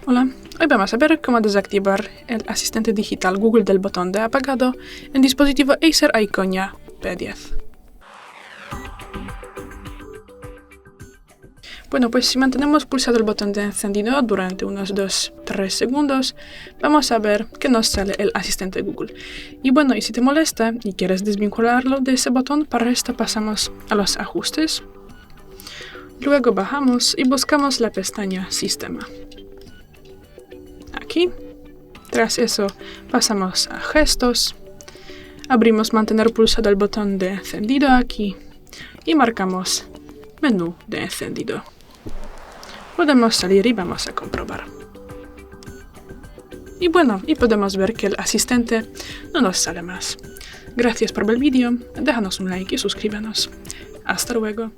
Hola, hoy vamos a ver cómo desactivar el asistente digital Google del botón de apagado en dispositivo ACER Iconia P10. Bueno, pues si mantenemos pulsado el botón de encendido durante unos 2-3 segundos, vamos a ver que nos sale el asistente Google. Y bueno, y si te molesta y quieres desvincularlo de ese botón, para esto pasamos a los ajustes. Luego bajamos y buscamos la pestaña Sistema. Aquí. Tras eso pasamos a gestos, abrimos mantener pulsado el botón de encendido aquí y marcamos menú de encendido. Podemos salir y vamos a comprobar. Y bueno, y podemos ver que el asistente no nos sale más. Gracias por ver el vídeo, déjanos un like y suscríbanos. Hasta luego.